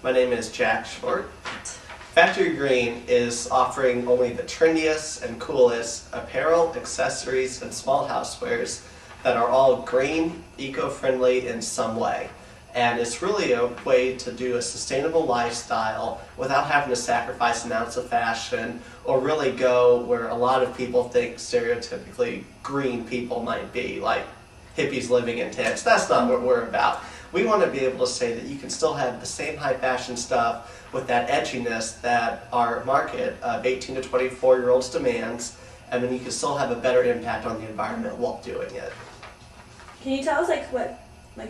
My name is Jack Short. Factory Green is offering only the trendiest and coolest apparel, accessories, and small housewares that are all green, eco-friendly in some way. And it's really a way to do a sustainable lifestyle without having to sacrifice an ounce of fashion or really go where a lot of people think stereotypically green people might be, like hippies living in tents. That's not what we're about. We want to be able to say that you can still have the same high fashion stuff with that edginess that our market of 18 to 24-year-olds demands, and then you can still have a better impact on the environment while doing it. Can you tell us what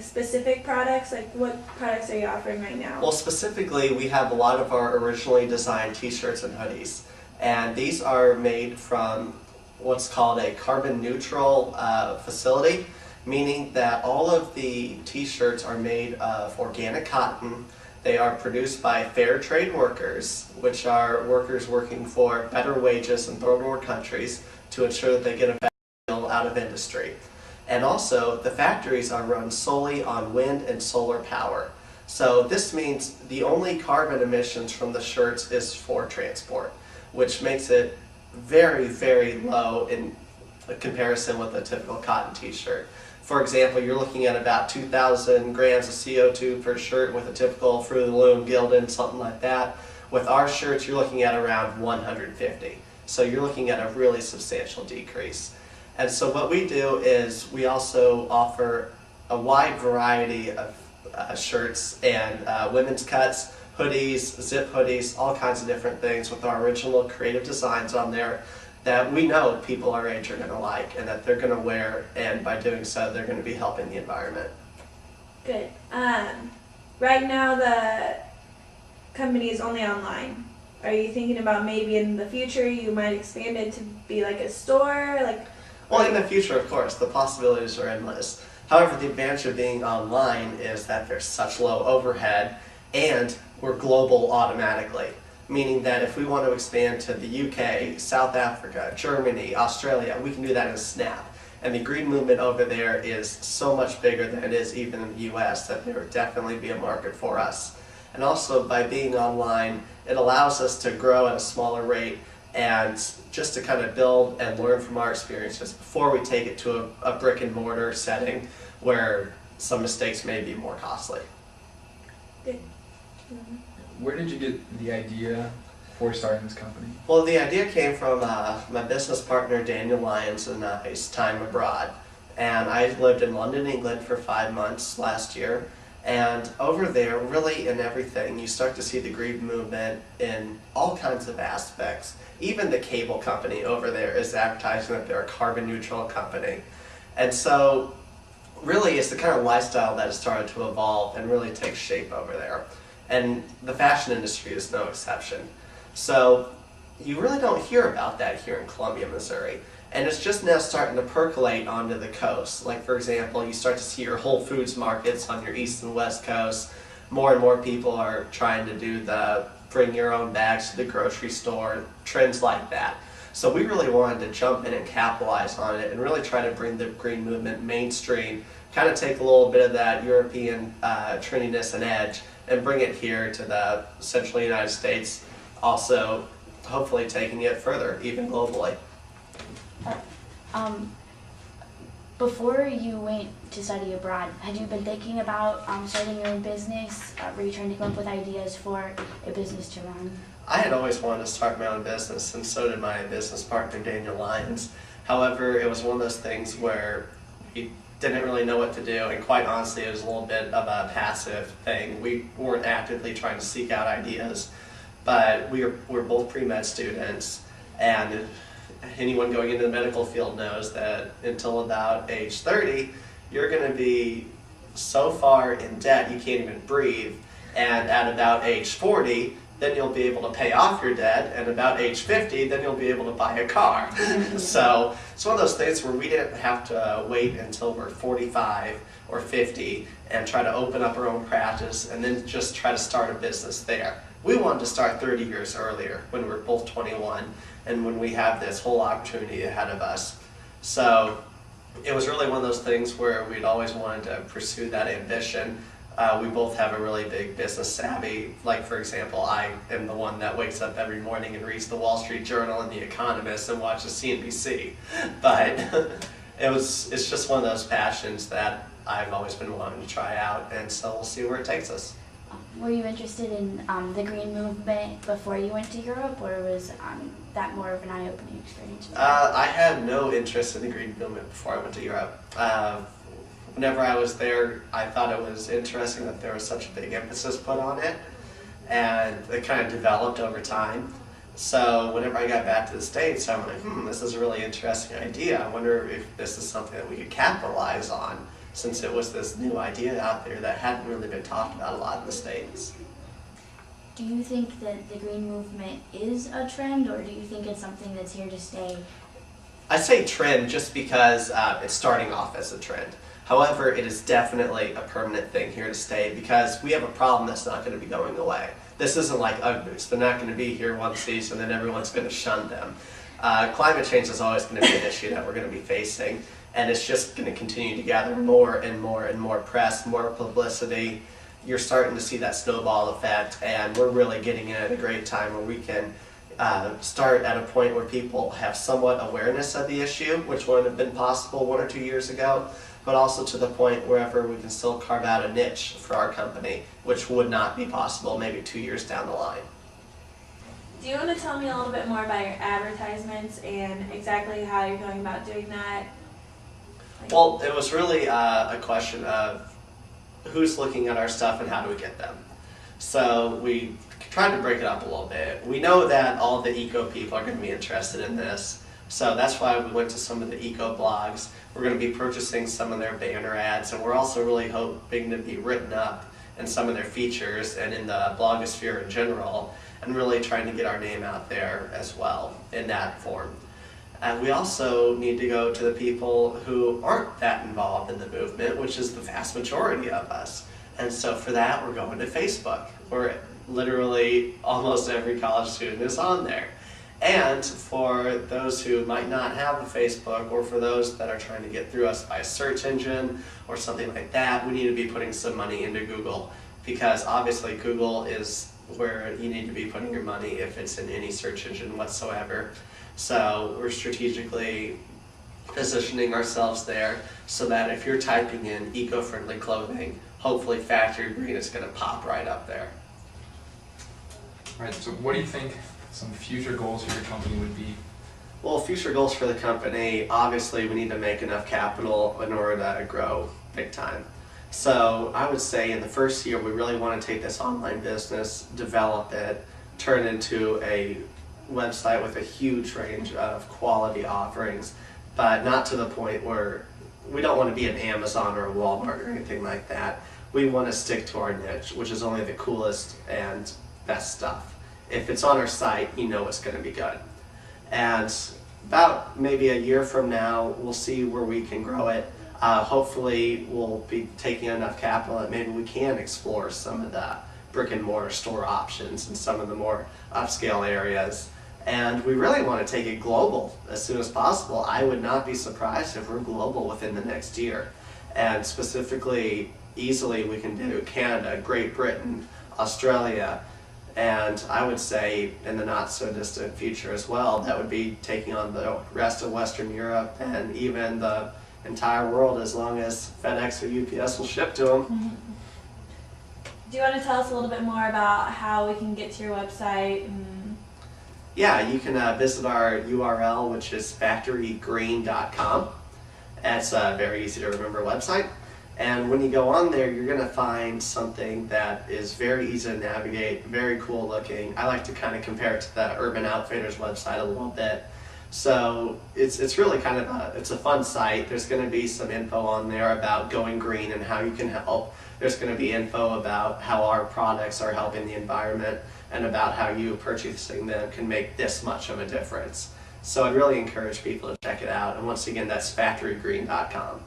specific products, what products are you offering right now? Well, specifically, we have a lot of our originally designed t-shirts and hoodies, and these are made from what's called a carbon neutral facility, meaning that all of the t-shirts are made of organic cotton. They are produced by fair trade workers, which are workers working for better wages in third world countries to ensure that they get a better deal out of industry. And also, the factories are run solely on wind and solar power. So this means the only carbon emissions from the shirts is for transport, which makes it very, very low in comparison with a typical cotton t-shirt. For example, you're looking at about 2,000 grams of CO2 per shirt with a typical Fruit of the Loom, Gildan, something like that. With our shirts, you're looking at around 150. So you're looking at a really substantial decrease. And so what we do is we also offer a wide variety of shirts and women's cuts, hoodies, zip hoodies, all kinds of different things with our original creative designs on there that we know people our age are going to like and that they're going to wear, and by doing so they're going to be helping the environment. Good. Right now the company is only online. Are you thinking about maybe in the future you might expand it to be like a store? Well, in the future, of course, the possibilities are endless. However, the advantage of being online is that there's such low overhead and we're global automatically. Meaning that if we want to expand to the UK, South Africa, Germany, Australia, we can do that in a snap. And the green movement over there is so much bigger than it is even in the US that there would definitely be a market for us. And also by being online, it allows us to grow at a smaller rate and just to kind of build and learn from our experiences before we take it to a brick and mortar setting where some mistakes may be more costly. Good. Where did you get the idea for starting this company? Well, the idea came from my business partner Daniel Lyons and his time abroad. And I lived in London, England for 5 months last year. And over there, really in everything, you start to see the green movement in all kinds of aspects. Even the cable company over there is advertising that they're a carbon neutral company. And so really it's the kind of lifestyle that has started to evolve and really take shape over there. And the fashion industry is no exception. So you really don't hear about that here in Columbia, Missouri. And it's just now starting to percolate onto the coast. Like, for example, you start to see your Whole Foods markets on your east and west coast. More and more people are trying to do the bring your own bags to the grocery store, trends like that. So we really wanted to jump in and capitalize on it and really try to bring the green movement mainstream, kind of take a little bit of that European trendiness and edge and bring it here to the central United States, also hopefully taking it further, even globally. Before you went to study abroad, had you been thinking about starting your own business? Were you trying to come up with ideas for a business to run? I had always wanted to start my own business, and so did my business partner, Daniel Lyons. However, it was one of those things where we didn't really know what to do, and quite honestly, it was a little bit of a passive thing. We weren't actively trying to seek out ideas, but we're both pre-med students, and anyone going into the medical field knows that until about age 30, you're going to be so far in debt you can't even breathe, and at about age 40, then you'll be able to pay off your debt, and about age 50, then you'll be able to buy a car. So it's one of those things where we didn't have to wait until we're 45 or 50 and try to open up our own practice and then just try to start a business there. We wanted to start 30 years earlier when we were both 21 and when we have this whole opportunity ahead of us. So it was really one of those things where we'd always wanted to pursue that ambition We both have a really big business savvy. Like, for example, I am the one that wakes up every morning and reads the Wall Street Journal and The Economist and watches CNBC. But it's just one of those passions that I've always been wanting to try out, and so we'll see where it takes us. Were you interested in the green movement before you went to Europe, or was that more of an eye-opening experience? I had no interest in the green movement before I went to Europe. Whenever I was there, I thought it was interesting that there was such a big emphasis put on it, and it kind of developed over time. So whenever I got back to the States, I'm like, this is a really interesting idea. I wonder if this is something that we could capitalize on, since it was this new idea out there that hadn't really been talked about a lot in the States. Do you think that the green movement is a trend, or do you think it's something that's here to stay? I say trend just because it's starting off as a trend. However, it is definitely a permanent thing here to stay, because we have a problem that's not going to be going away. This isn't like Ugg boots. They're not going to be here one season and then everyone's going to shun them. Climate change is always going to be an issue that we're going to be facing, and it's just going to continue to gather more and more and more press, more publicity. You're starting to see that snowball effect, and we're really getting in at a great time where we can start at a point where people have somewhat awareness of the issue, which wouldn't have been possible 1 or 2 years ago, but also to the point wherever we can still carve out a niche for our company, which would not be possible maybe 2 years down the line. Do you want to tell me a little bit more about your advertisements and exactly how you're going about doing that? Well, it was really a question of who's looking at our stuff and how do we get them. So we tried to break it up a little bit. We know that all the eco people are going to be interested in this, so that's why we went to some of the eco blogs. We're going to be purchasing some of their banner ads, and we're also really hoping to be written up in some of their features and in the blogosphere in general, and really trying to get our name out there as well in that form. And we also need to go to the people who aren't that involved in the movement, which is the vast majority of us. And so for that, we're going to Facebook, where literally almost every college student is on there. And for those who might not have a Facebook, or for those that are trying to get through us by a search engine or something like that, we need to be putting some money into Google, because obviously Google is where you need to be putting your money if it's in any search engine whatsoever. So we're strategically positioning ourselves there so that if you're typing in eco-friendly clothing, hopefully Factory Green is going to pop right up there. All right, so what do you think some future goals for your company would be? Well, future goals for the company, obviously we need to make enough capital in order to grow big time. So I would say in the first year, we really want to take this online business, develop it, turn it into a website with a huge range of quality offerings, but not to the point where we don't want to be an Amazon or a Walmart or anything like that. We want to stick to our niche, which is only the coolest and best stuff. If it's on our site, you know it's going to be good. And about maybe a year from now, we'll see where we can grow it. Hopefully we'll be taking enough capital that maybe we can explore some of the brick and mortar store options in some of the more upscale areas. And we really want to take it global as soon as possible. I would not be surprised if we're global within the next year. And specifically, easily we can do Canada, Great Britain, Australia, and I would say in the not so distant future as well, that would be taking on the rest of Western Europe and even the entire world, as long as FedEx or UPS will ship to them. Do you want to tell us a little bit more about how we can get to your website? Yeah, you can visit our URL, which is factorygreen.com. It's a very easy to remember website. And when you go on there, you're going to find something that is very easy to navigate, very cool looking. I like to kind of compare it to the Urban Outfitters website a little bit. So it's really kind of it's a fun site. There's going to be some info on there about going green and how you can help. There's going to be info about how our products are helping the environment and about how you purchasing them can make this much of a difference. So I'd really encourage people to check it out. And once again, that's factorygreen.com.